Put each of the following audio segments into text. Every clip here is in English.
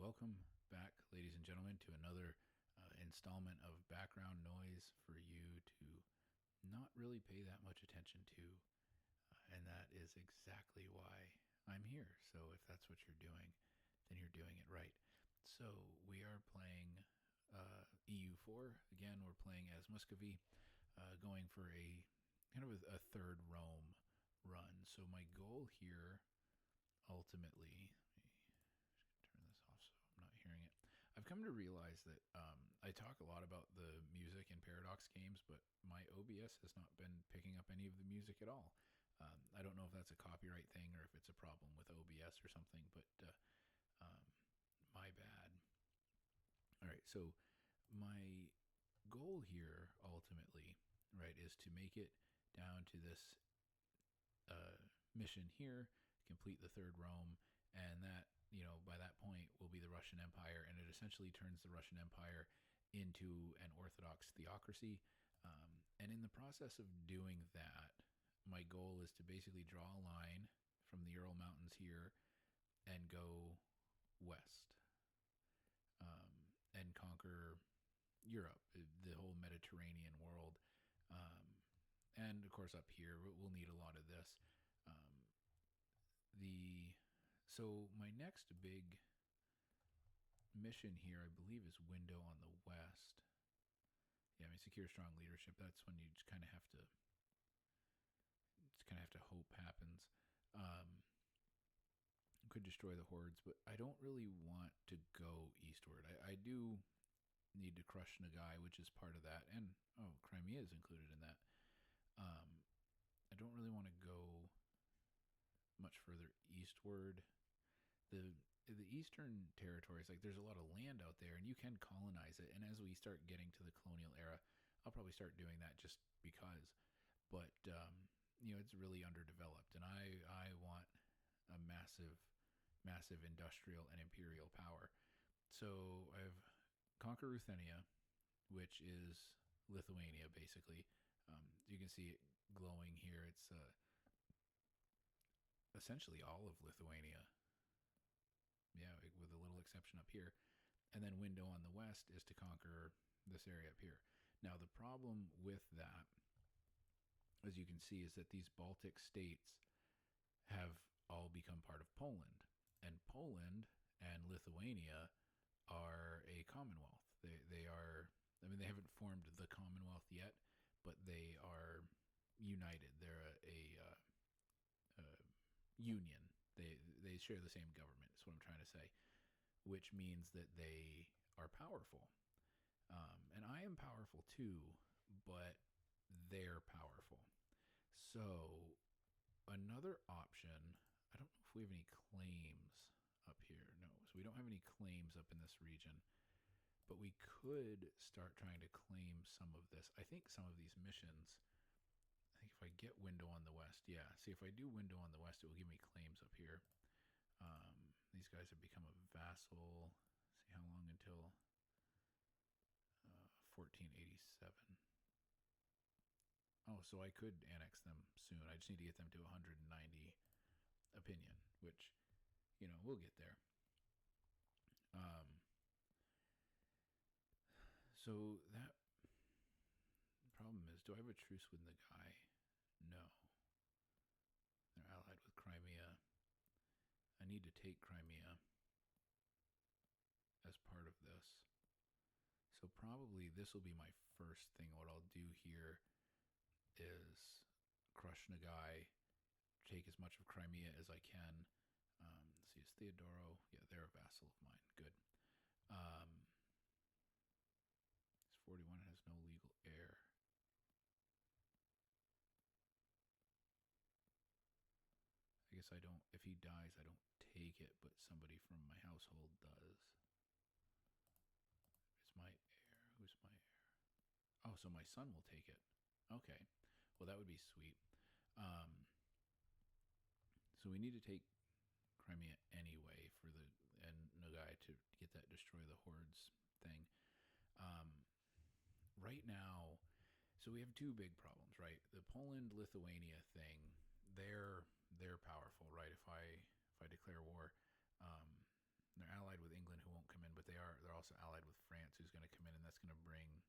welcome back, ladies and gentlemen, to another installment of background noise for you to not really pay that much attention to. And that is exactly why I'm here. So if that's what you're doing, then you're doing it right. So we are playing EU4. Again, we're playing as Muscovy, going for a kind of a third Rome run. So my goal here ultimately, turn this off so I'm not hearing it. I've come to realize that I talk a lot about the music in Paradox games, but my OBS has not been picking up any of the music at all. I don't know if that's a copyright thing or if it's a problem with OBS or something, but um, my bad. All right, so my goal here ultimately, right, is to make it down to this mission here, complete the third Rome, and that, by that point will be the Russian Empire, and it essentially turns the Russian Empire into an Orthodox theocracy. And in the process of doing that, my goal is to basically draw a line from the Ural Mountains here and go west, and conquer Europe, the whole Mediterranean world. And of course, up here, we'll need a lot of this. Um, so my next big mission here, I believe, is window on the west. Yeah, I mean, secure strong leadership. That's when you just kind of have to, hope happens. Could destroy the hordes, but I don't really want to go eastward. I do need to crush Nagai, which is part of that, and Crimea is included in that. I don't really want to go much further eastward. The eastern territories, like, there's a lot of land out there, and you can colonize it. And as we start getting to the colonial era, I'll probably start doing that just because. But it's really underdeveloped, and I want a massive industrial and imperial power. So I've conquered Ruthenia, which is Lithuania, basically. You can see it glowing here. It's essentially all of Lithuania. Yeah, with a little exception up here. And then window on the west is to conquer this area up here. Now, the problem with that, as you can see, is that these Baltic states have all become part of Poland. And Poland and Lithuania are a commonwealth. They are, I mean, they haven't formed the Commonwealth yet, but they are united. They're a union. They share the same government, is what I'm trying to say, which means that they are powerful. And I am powerful too, but they're powerful. So another option, I don't know if we have any claims up here. No, so we don't have any claims up in this region, but we could start trying to claim some of this. I think some of these missions, I think if I get window on the west, yeah. See, if I do window on the west, it will give me claims up here. These guys have become a vassal. See how long until 1487. Oh, so I could annex them soon. I just need to get them to 190 opinion, which, we'll get there. So that problem is, do I have a truce with Nagai? No. They're allied with Crimea. I need to take Crimea as part of this. So probably this will be my first thing. What I'll do here is crush Nagai, take as much of Crimea as I can. See, is Theodoro? Yeah, they're a vassal of mine. Good. It's 41 and has no legal heir. I guess I don't, if he dies, I don't take it, but somebody from my household does. Is my heir? Who's my heir? Oh, so my son will take it. Okay. Well, that would be sweet. So we need to take Crimea anyway for the Nagai to get that destroy the hordes thing. Right now, so we have two big problems, right? The Poland-Lithuania thing, they're powerful, right? If I declare war, They're allied with England, who won't come in, but they're also allied with France, who's going to come in, and that's going to bring,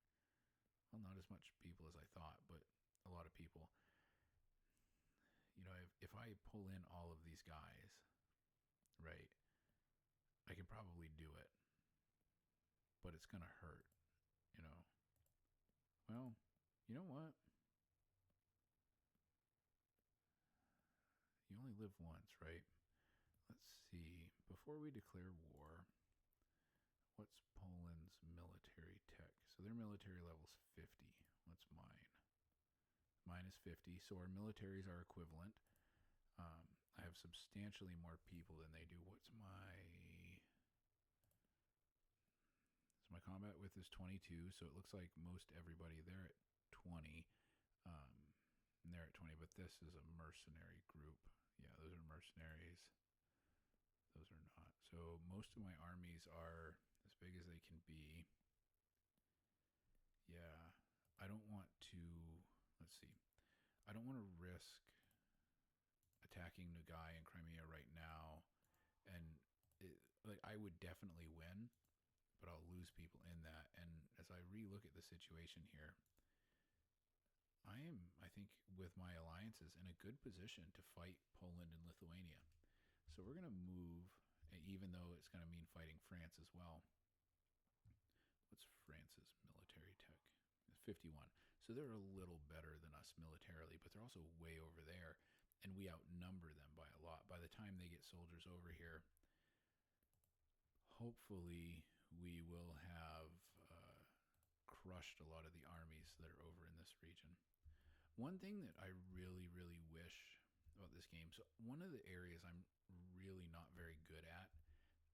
well, not as much people as I thought, but a lot of people. You know, if I pull in all of these guys, right, I can probably do it, but it's going to hurt, you know. Well, you know what? You only live once, right? Let's see. Before we declare war, what's Poland's military tech? So their military level's 50. What's mine? Mine is 50. So our militaries are equivalent. I have substantially more people than they do. What's my... So my combat width is 22. So it looks like most everybody, they're at 20. And they're at 20, but this is a mercenary group. Yeah, those are mercenaries. Those are not. So most of my armies are as big as they can be. Yeah, I don't want to, let's see. I don't want to risk attacking Nogai and Crimea right now. And like I would definitely win, but I'll lose people in that. And as I relook at the situation here, I am, I think, with my alliances in a good position to fight Poland and Lithuania. So we're going to move, even though it's going to mean fighting France as well. What's France's military tech? 51. So they're a little better than us militarily, but they're also way over there, and we outnumber them by a lot. By the time they get soldiers over here, hopefully we will have crushed a lot of the armies that are over in this region. One thing that I really, really wish about this game, so one of the areas I'm really not very good at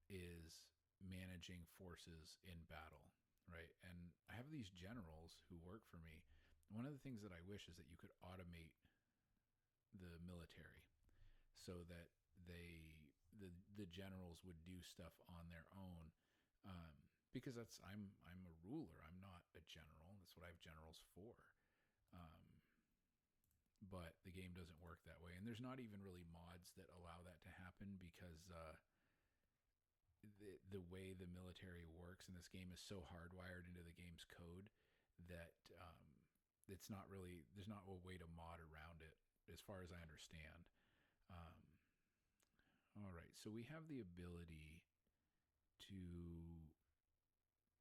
is managing forces in battle, right? And I have these generals who work for me. One of the things that I wish is that you could automate the military so that the generals would do stuff on their own. Because I'm a ruler. I'm not a general. That's what I have generals for. But the game doesn't work that way, and there's not even really mods that allow that to happen because the way the military works in this game is so hardwired into the game's code that it's not really, there's not a way to mod around it as far as I understand. All right, so we have the ability to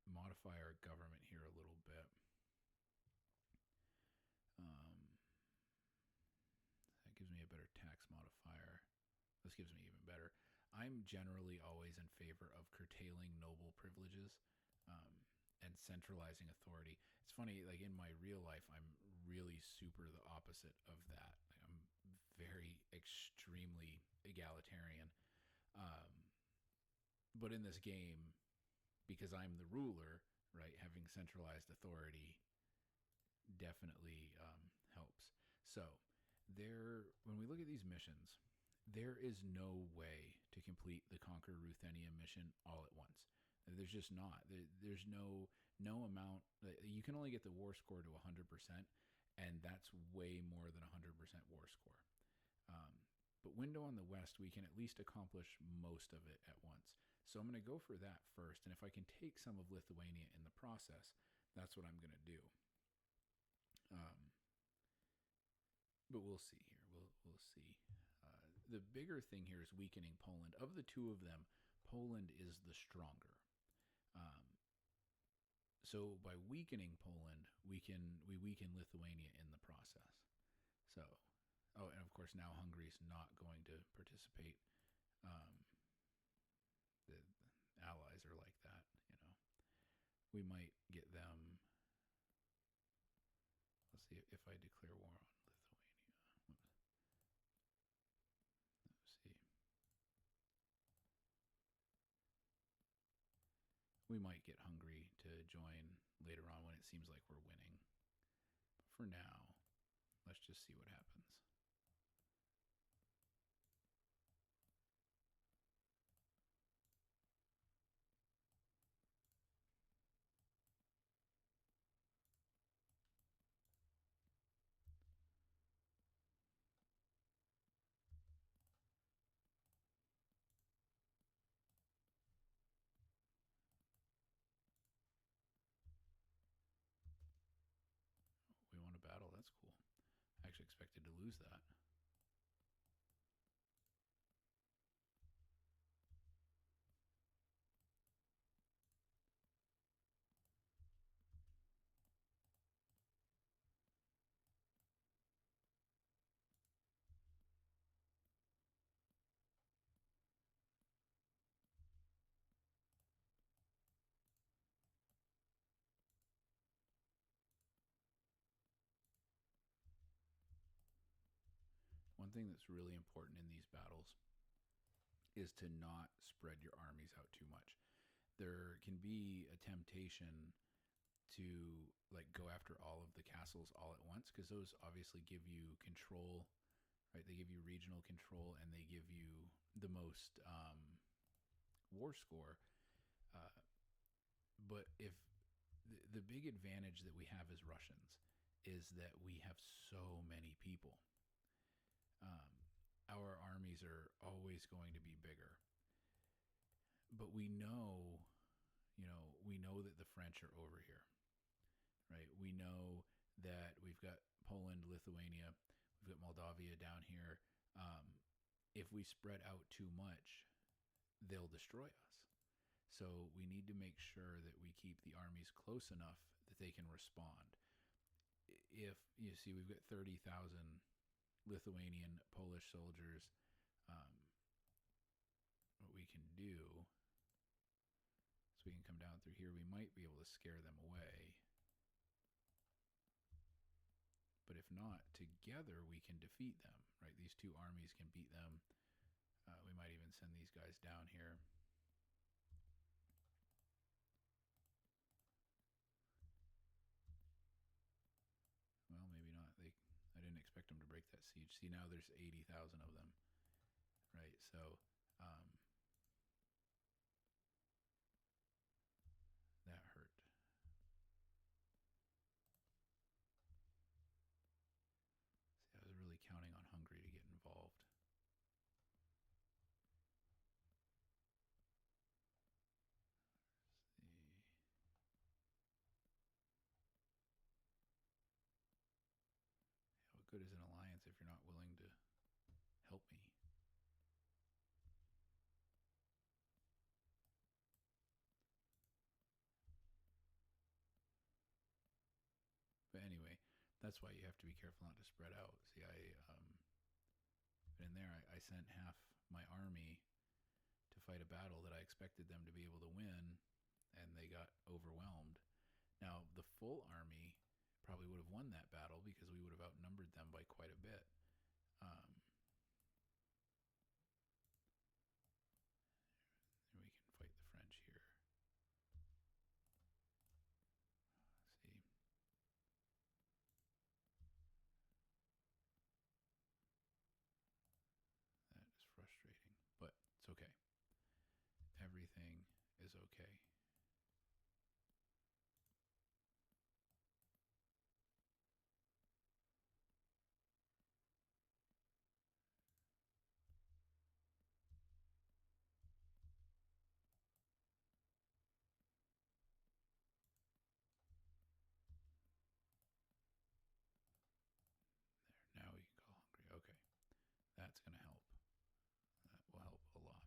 modify our government here a little bit. That gives me a better tax modifier. This gives me even better. I'm generally always in favor of curtailing noble privileges and centralizing authority. It's funny, like in my real life, I'm really super the opposite of that. I'm very extremely egalitarian. But in this game, because I'm the ruler, right, having centralized authority definitely helps. So when we look at these missions, there is no way to complete the Conquer Ruthenia mission all at once. There's just not. There's no amount. You can only get the war score to 100%, and that's way more than 100% war score. But Window on the West, we can at least accomplish most of it at once. So I'm going to go for that first, and if I can take some of Lithuania in the process, that's what I'm going to do. But we'll see here. We'll see. The bigger thing here is weakening Poland. Of the two of them, Poland is the stronger. So by weakening Poland, we weaken Lithuania in the process. So, oh, and of course now Hungary's not going to participate. The allies are like that, you know. We might get them. Let's see if I declare war on Lithuania. Let's see. We might get Hungary to join later on when it seems like we're winning. But for now, let's just see what happens. expected to lose that. One thing that's really important in these battles is to not spread your armies out too much. There can be a temptation to like go after all of the castles all at once, because those obviously give you control, right? They give you regional control and they give you the most war score. Uh, but if the big advantage that we have as Russians is that we have so many people. Um, our armies are always going to be bigger, but we know that the French are over here, right? We know that we've got Poland, Lithuania, we've got Moldavia down here. If we spread out too much, they'll destroy us. So we need to make sure that we keep the armies close enough that they can respond. If you see, we've got 30,000 Lithuanian, Polish soldiers. Um, what we can do is we can come down through here. We might be able to scare them away. But if not, together we can defeat them, right? These two armies can beat them. We might even send these guys down here. Well, maybe not. I didn't expect them to break that siege. See, now there's 80,000 of them, right? So that hurt. See, I was really counting on Hungary to get involved. What good is an alliance if you're not willing to help me? But anyway, that's why you have to be careful not to spread out. See, in there, I sent half my army to fight a battle that I expected them to be able to win, and they got overwhelmed. Now, the full army probably would have won that battle because we would have outnumbered them by quite a bit. We can fight the French here. See. That is frustrating, but it's okay. Everything is okay. There, now we can call Hungary. Okay, that's going to help. That will help a lot.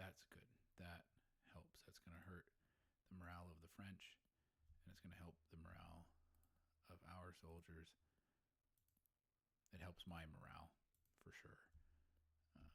That's good. That helps. That's going to hurt the morale of the French, and it's going to help the morale of our soldiers. It helps my morale for sure. Um,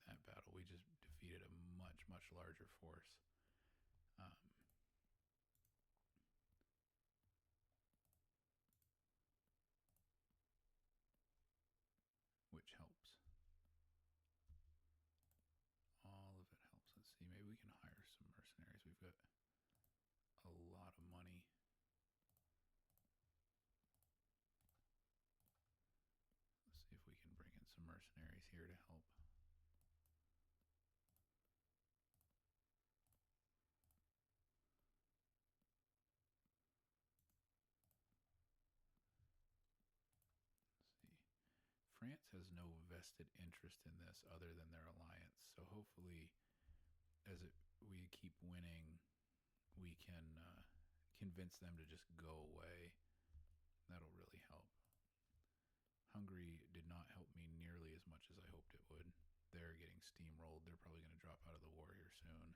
that battle, we just defeated a much larger force, um, which helps. All of it helps. Let's see. Maybe we can hire some mercenaries. We've got a lot of money. Let's see if we can bring in some mercenaries here to help. France has no vested interest in this other than their alliance. So hopefully, as we keep winning, we can convince them to just go away. That'll really help. Hungary did not help me nearly as much as I hoped it would. They're getting steamrolled. They're probably going to drop out of the war here soon.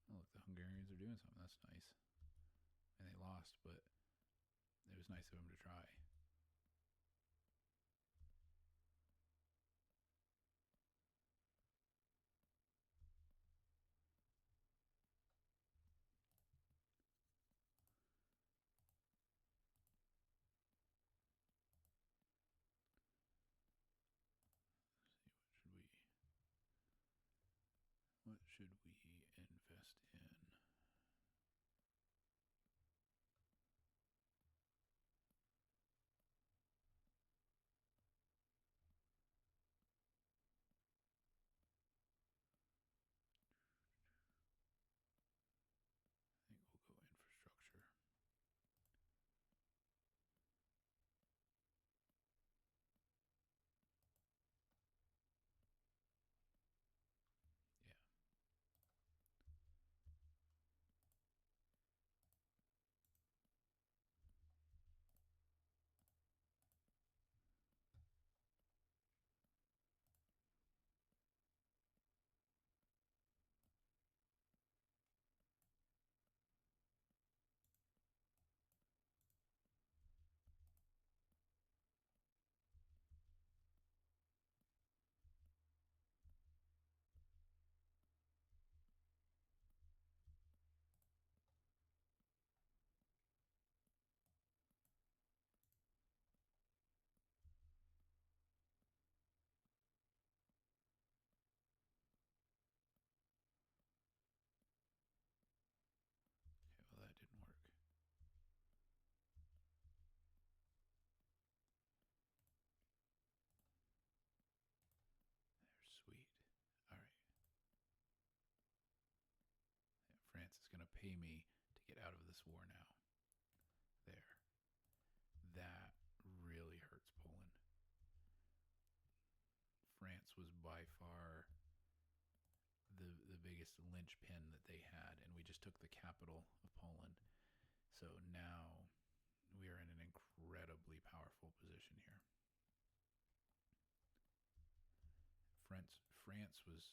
Oh, look, the Hungarians are doing something. That's nice. And they lost, but it was nice of them to try. What should we invest in? I think we'll go infrastructure. Yeah. France is going to pay me to get out of this war now. There. That really hurts Poland. France was by far the biggest linchpin that they had, and we just took the capital of Poland. So now we are in an incredibly powerful position here. France was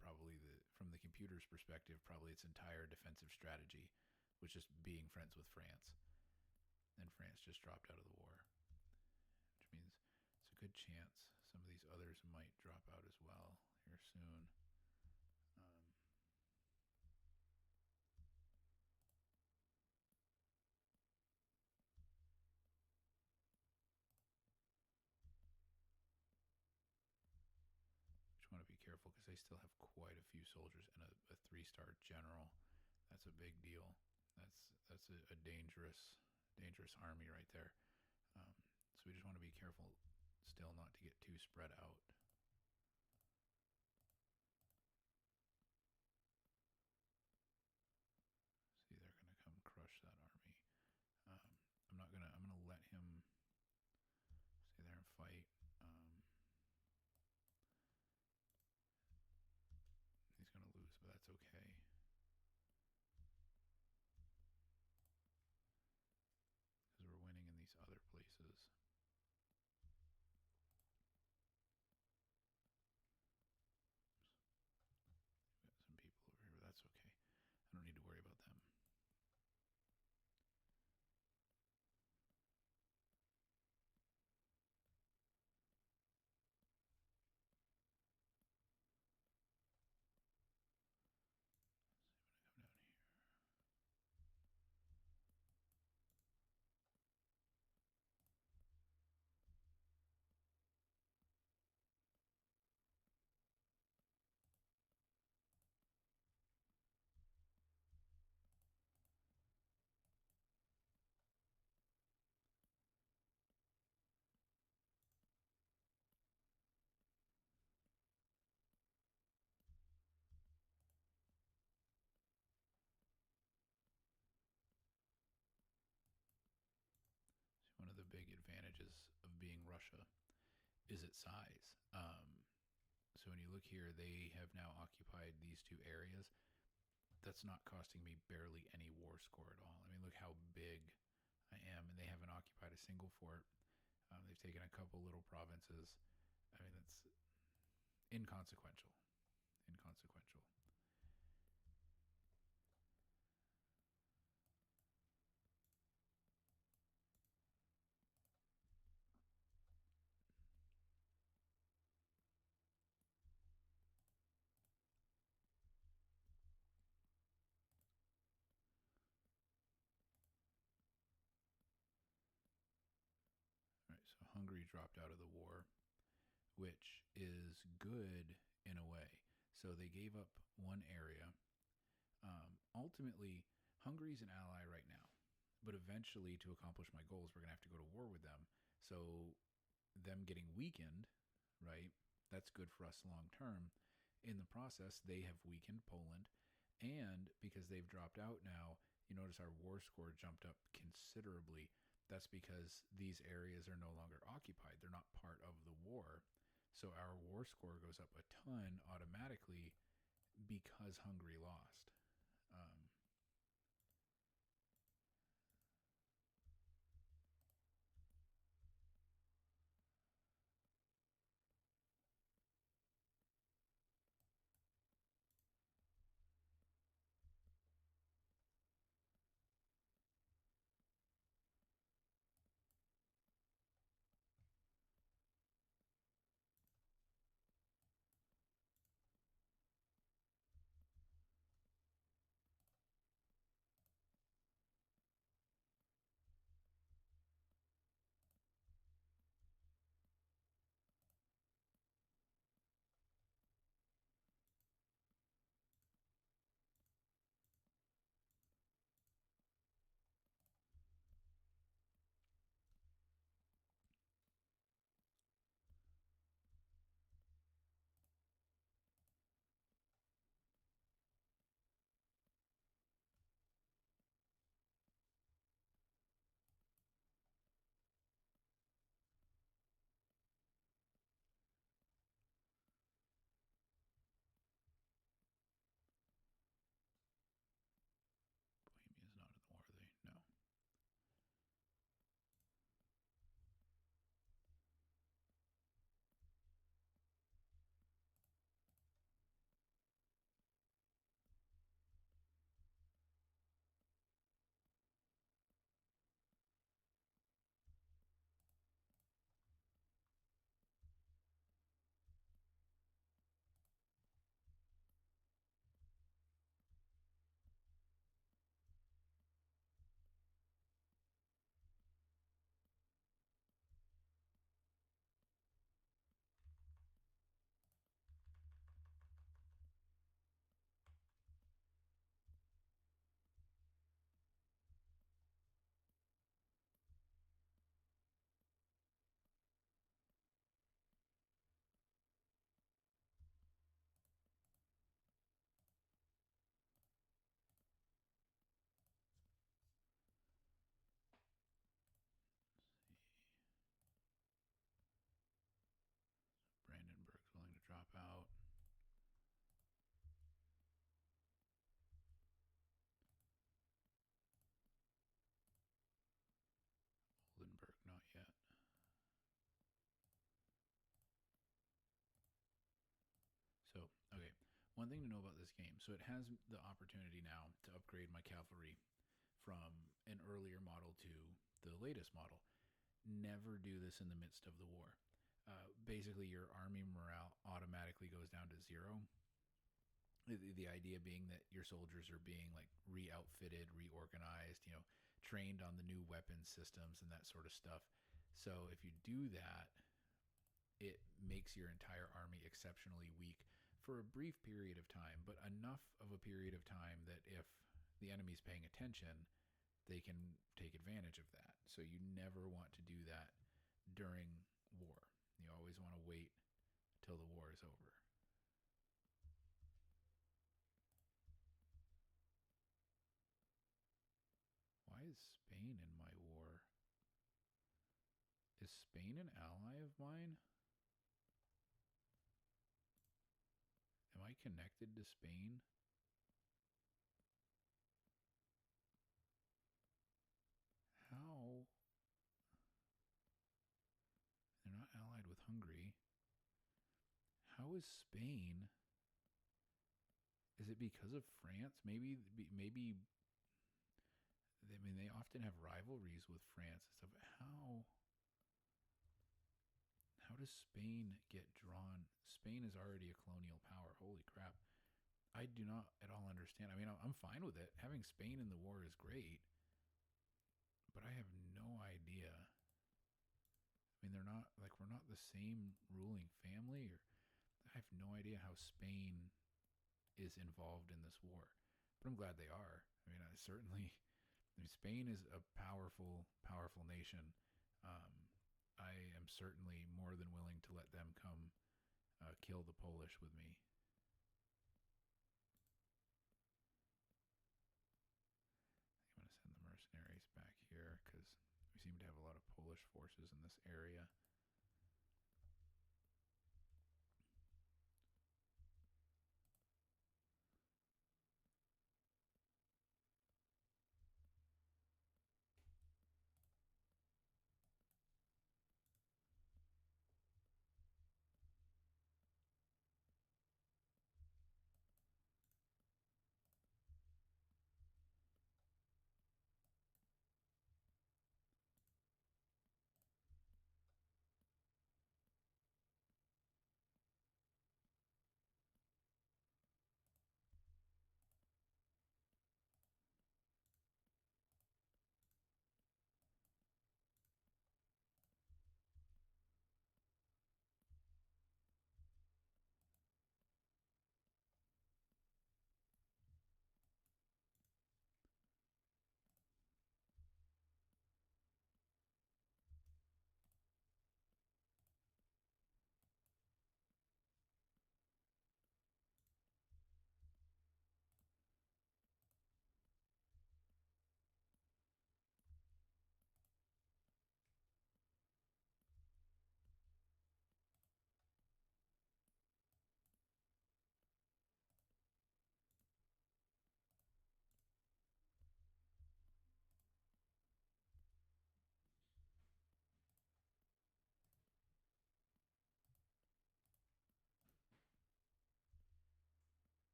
probably from the computer's perspective, probably its entire defensive strategy was just being friends with France. And France just dropped out of the war, which means it's a good chance some of these others might drop out as well here soon. Just want to be careful because they still have quite a few soldiers and a 3-star general. That's a big deal. That's a dangerous army right there. So we just want to be careful still not to get too spread out. See, they're going to come crush that army. I'm gonna let him stay there and fight. He's gonna lose, but that's okay. Because we're winning in these other places. Some people over here, but that's okay. I don't need to worry about them. One of the big advantages of being Russia is its size. So when you look here, they have now occupied these 2 areas. That's not costing me barely any war score at all. I mean, look how big I am, and they haven't occupied a single fort. They've taken a couple little provinces. I mean, that's inconsequential. Inconsequential. All right, so Hungary dropped out of the war, which is good in a way. So they gave up one area. Ultimately, Hungary's an ally right now, but eventually, to accomplish my goals, we're going to have to go to war with them. So, them getting weakened, right? That's good for us long term. In the process, they have weakened Poland, and because they've dropped out now, you notice our war score jumped up considerably. That's because these areas are no longer occupied. They're not part of the war. So our war score goes up a ton automatically because Hungary lost. Um, one thing to know about this game. So it has the opportunity now to upgrade my cavalry from an earlier model to the latest model. Never do this in the midst of the war. Basically, your army morale automatically goes down to zero. The idea being that your soldiers are being like re-outfitted, reorganized, trained on the new weapon systems and that sort of stuff. So if you do that, it makes your entire army exceptionally weak for a brief period of time, but enough of a period of time that if the enemy's paying attention, they can take advantage of that. So you never want to do that during war. You always want to wait till the war is over. Why is Spain in my war? Is Spain an ally of mine? Am I connected to Spain? How? They're not allied with Hungary. How is Spain? Is it because of France? Maybe. I mean, they often have rivalries with France and stuff. How does Spain get drawn? Spain is already a colonial power. Holy crap! I do not at all understand. I mean, I'm fine with it. Having Spain in the war is great, but I have no idea. I mean, they're not like we're not the same ruling family, or I have no idea how Spain is involved in this war. But I'm glad they are. I mean, Spain is a powerful nation. I am certainly more than willing to let them come kill the Polish with me. I'm going to send the mercenaries back here because we seem to have a lot of Polish forces in this area.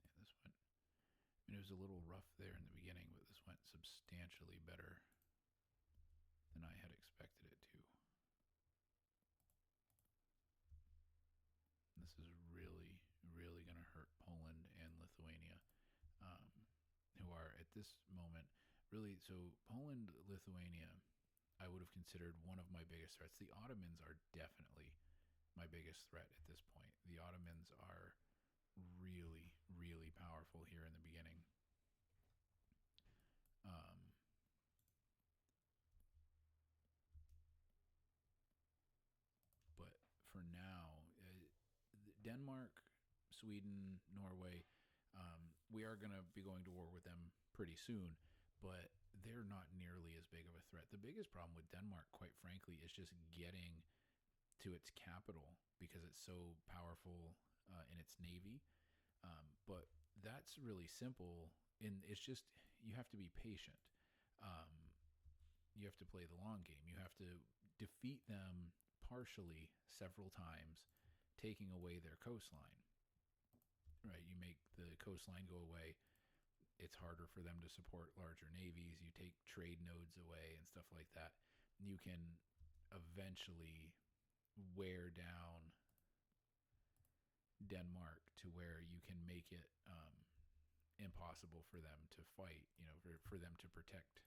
Yeah, this went. I mean, it was a little rough there in the beginning, but this went substantially better than I had expected it to. This is really, really going to hurt Poland and Lithuania, um, who are at this moment really. So, Poland, Lithuania, I would have considered one of my biggest threats. The Ottomans are definitely my biggest threat at this point. The Ottomans are really, really powerful here in the beginning. But for now, Denmark, Sweden, Norway, we are going to be going to war with them pretty soon, but they're not nearly as big of a threat. The biggest problem with Denmark, quite frankly, is just getting to its capital because it's so powerful in its navy. But that's really simple. It's just you have to be patient. Um, you have to play the long game. You have to defeat them partially several times taking away their coastline, right? You make the coastline go away. It's harder for them to support larger navies. You take trade nodes away and stuff like that. You can eventually wear down Denmark to where you can make it impossible for them to fight, for them to protect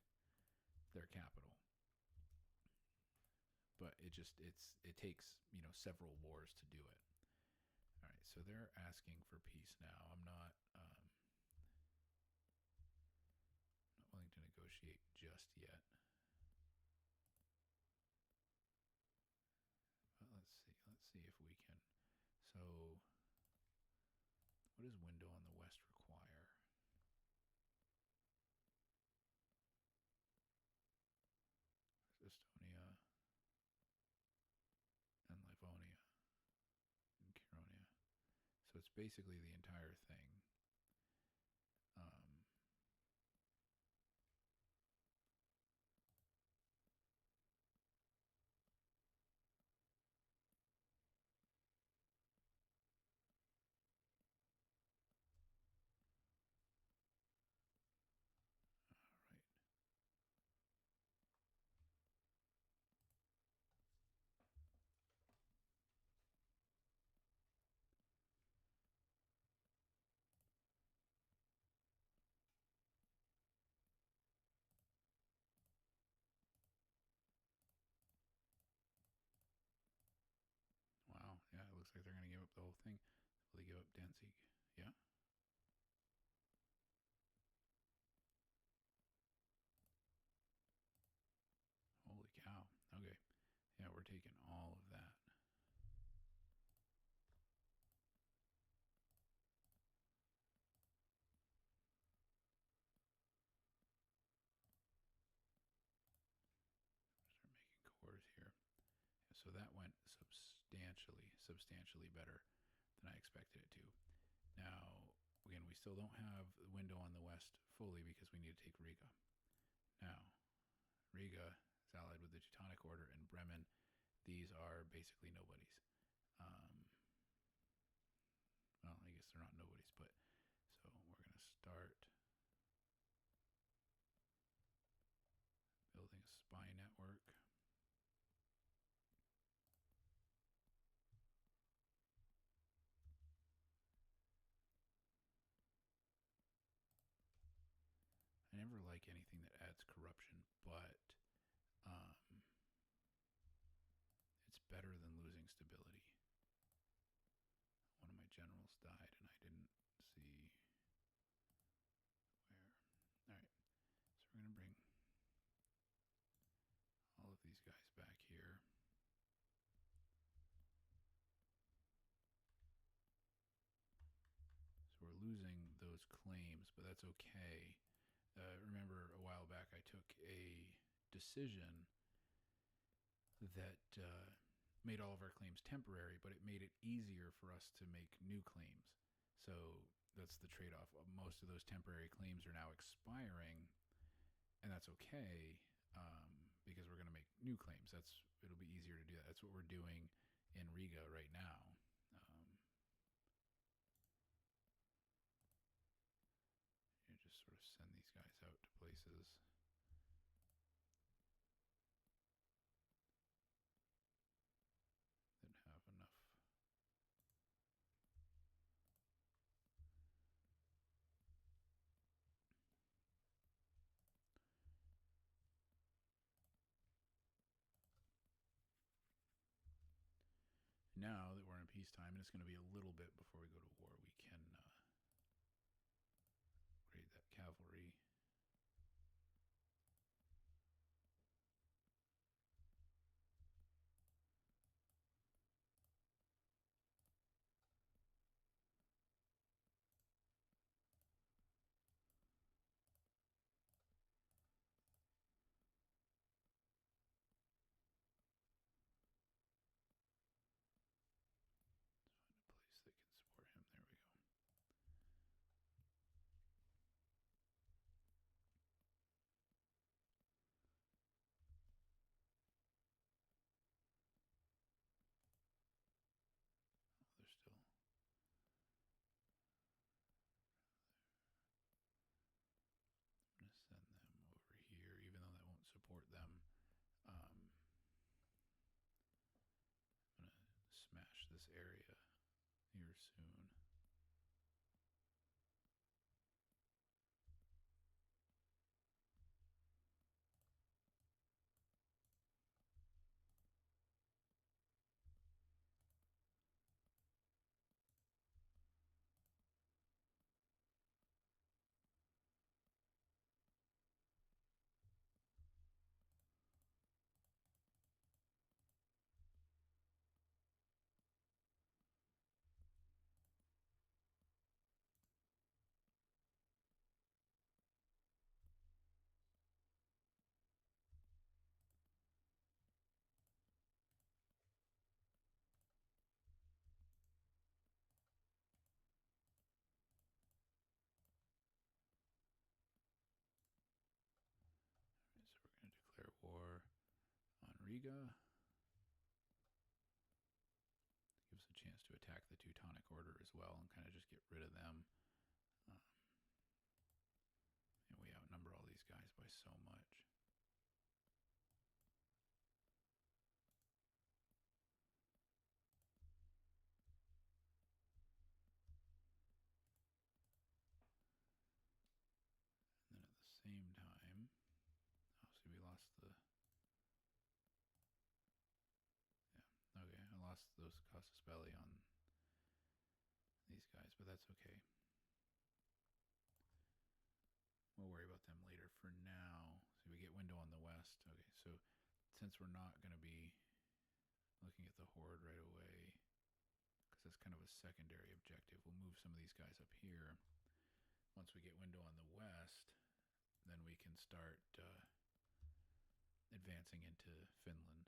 their capital. But it takes, several wars to do it. All right, so they're asking for peace now. I'm not willing to negotiate just yet. But let's see if we can. So, what does window on the west require? Estonia and Livonia and Caronia. So it's basically the entire thing. Wow, yeah, it looks like they're going to give up the whole thing. Will they give up Danzig? Yeah. Holy cow. Okay. Yeah, we're taking all of that. Start making cores here. So that went substantially better than I expected it to. Now, again, we still don't have the window on the west fully because we need to take Riga. Now, Riga is allied with the Teutonic Order, and Bremen, these are basically nobodies. Well, I guess they're not nobodies, but so we're going to start building a spy network. I never like anything that adds corruption, but it's better than losing stability. One of my generals died, and I didn't see where. All right, so we're going to bring all of these guys back here. So we're losing those claims, but that's okay. Remember a while back I took a decision that made all of our claims temporary, but it made it easier for us to make new claims. So that's the trade-off. Most of those temporary claims are now expiring, and that's okay because we're going to make new claims. It'll be easier to do that. That's what we're doing in Riga right now. You just sort of send these guys out to places. That have enough. Now that we're in peacetime, and it's going to be a little bit before we go to war, we can raid that cavalry. Place that can this area here soon. So we're going to declare war on Riga. Gives us a chance to attack the Teutonic Order as well and kind of just get rid of them. And we outnumber all these guys by so much. And then at the same time, obviously we lost the... Yeah, okay, I lost those casus belli on these guys, but that's okay. We'll worry about them later. For now, so we get window on the west. Okay, so since we're not going to be looking at the horde right away, because that's kind of a secondary objective, we'll move some of these guys up here. Once we get window on the west, then we can start advancing into Finland.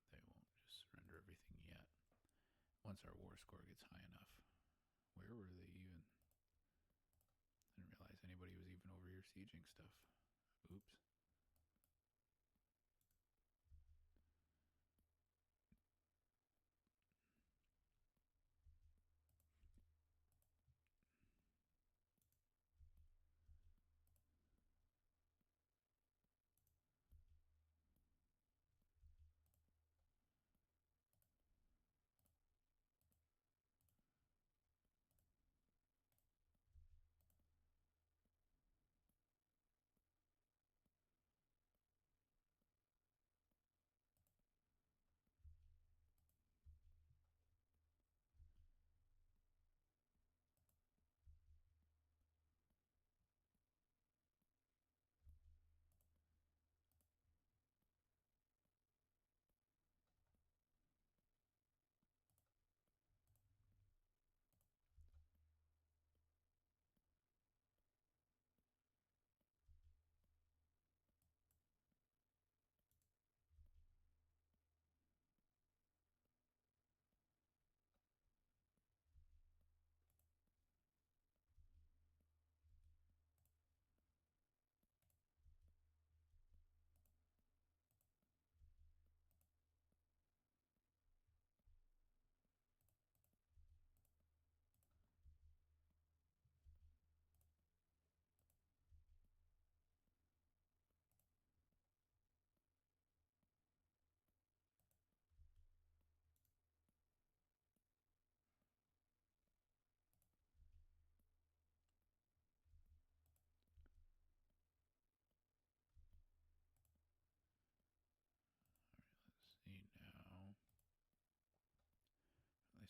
They won't just surrender everything yet. Once our war score gets high enough. Where were they even? I didn't realize anybody was even over here sieging stuff. Oops.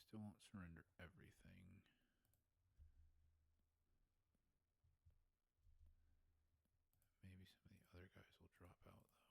Still won't surrender everything. Maybe some of the other guys will drop out, though.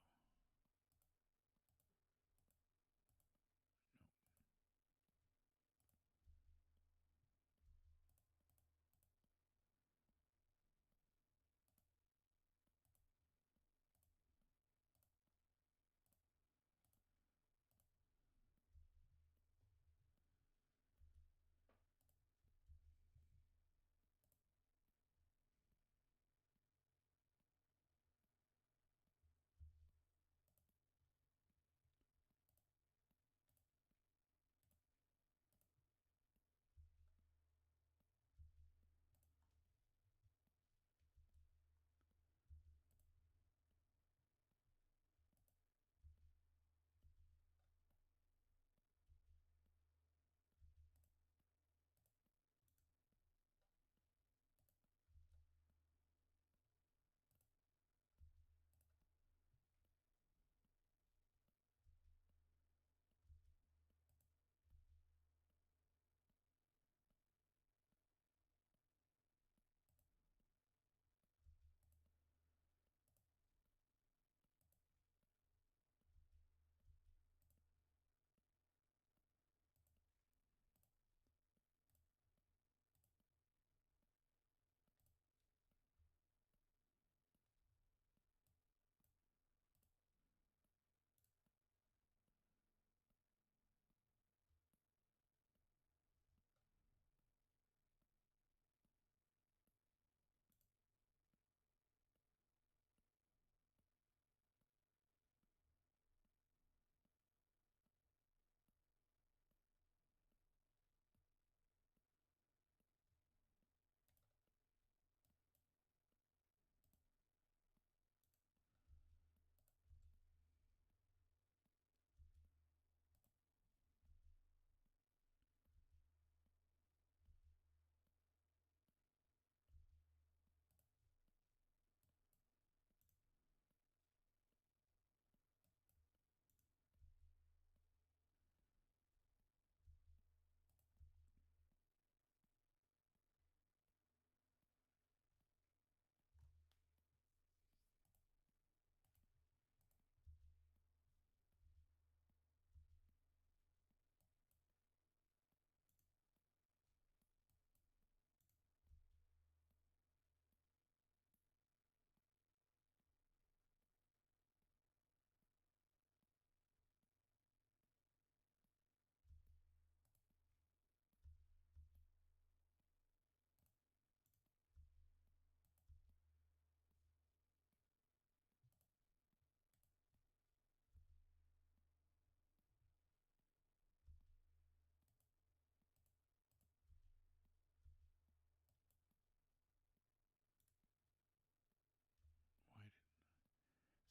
Nope. Why did...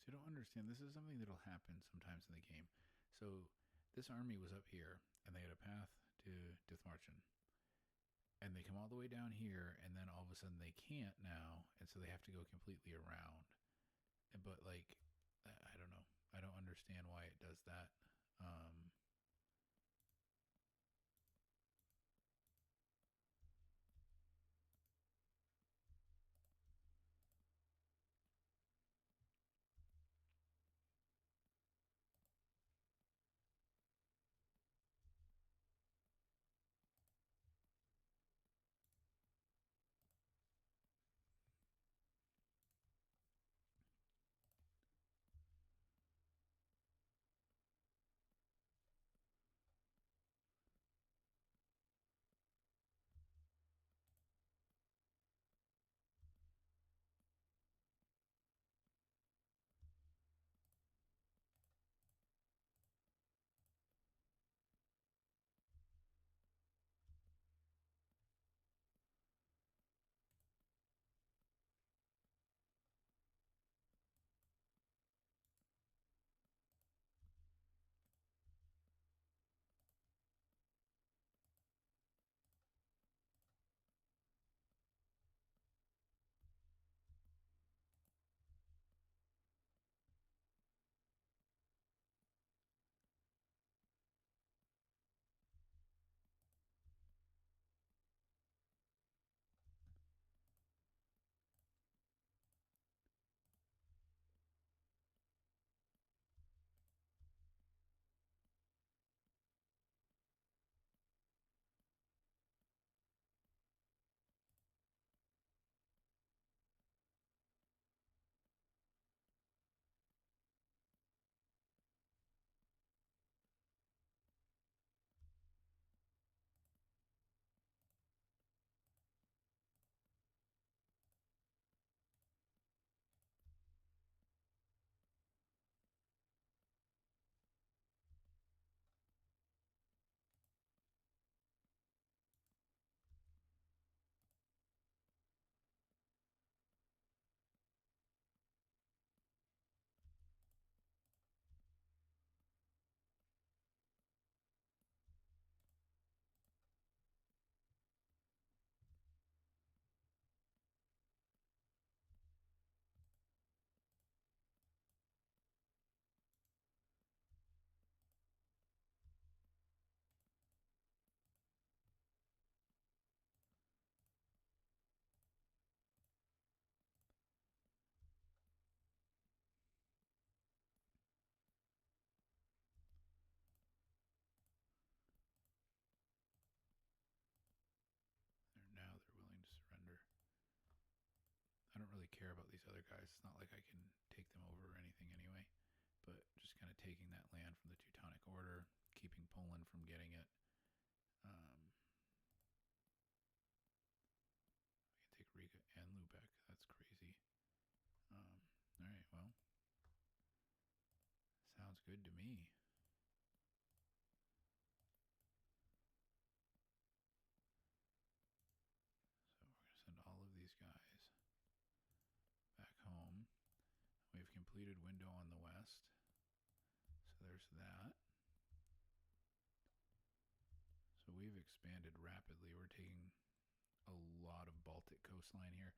So you don't understand. This is something that'll happen sometimes in the game. So this army was up here, and they had a path to Dithmarchen. And they come all the way down here, and then all of a sudden they can't now, and so they have to go completely around. But, like, I don't know. I don't understand why it does that. Um, about these other guys. It's not like I can take them over or anything anyway. But just kind of taking that land from the Teutonic Order, keeping Poland from getting it. I can take Riga and Lubeck. That's crazy. All right, well, sounds good to me. So we're going to send all of these guys back home. We've completed window on the west. So there's that. So we've expanded rapidly. We're taking a lot of Baltic coastline here.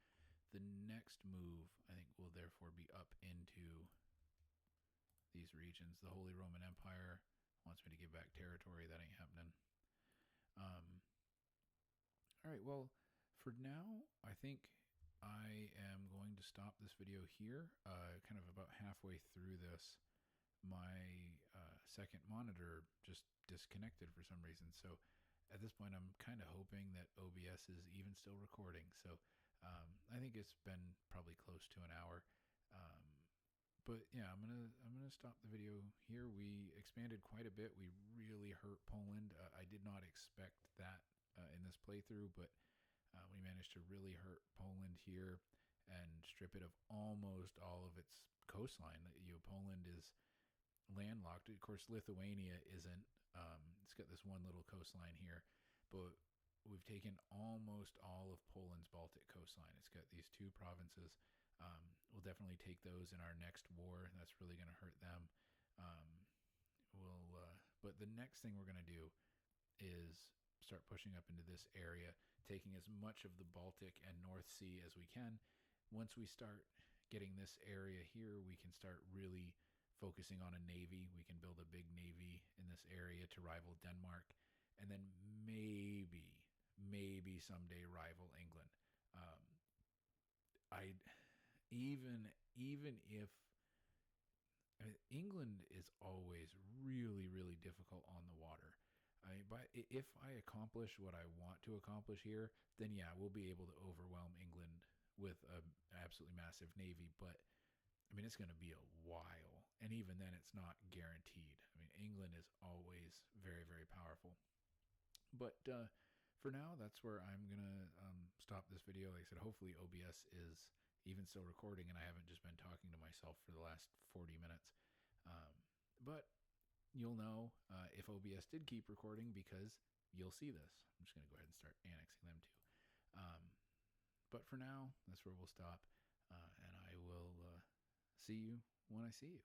The next move, I think, will therefore be up into these regions. The Holy Roman Empire wants me to give back territory. That ain't happening. All right, well, for now, I think I am going to stop this video here. Kind of about halfway through this, my second monitor just disconnected for some reason. So at this point, I'm kind of hoping that OBS is even still recording. So I think it's been probably close to an hour. But yeah, I'm gonna stop the video here. We expanded quite a bit. We really hurt Poland. I did not expect that in this playthrough, but we managed to really hurt Poland here and strip it of almost all of its coastline. Poland is landlocked. Of course, Lithuania isn't. It's got this one little coastline here, but we've taken almost all of Poland's Baltic coastline. It's got these two provinces. We'll definitely take those in our next war. That's really going to hurt them. But the next thing we're going to do is start pushing up into this area, taking as much of the Baltic and North Sea as we can. Once we start getting this area here, we can start really focusing on a navy. We can build a big navy in this area to rival Denmark, and then maybe someday rival England. Even if England is always really difficult on the water. But if I accomplish what I want to accomplish here, then yeah, we'll be able to overwhelm England with an absolutely massive navy. But I mean, it's going to be a while, and even then, it's not guaranteed. I mean, England is always very powerful. But for now, that's where I'm going to stop this video. Like I said, hopefully OBS is even still recording and I haven't just been talking to myself for the last 40 minutes. But you'll know if OBS did keep recording because you'll see this. I'm just going to go ahead and start annexing them too. But for now, that's where we'll stop. And I will see you when I see you.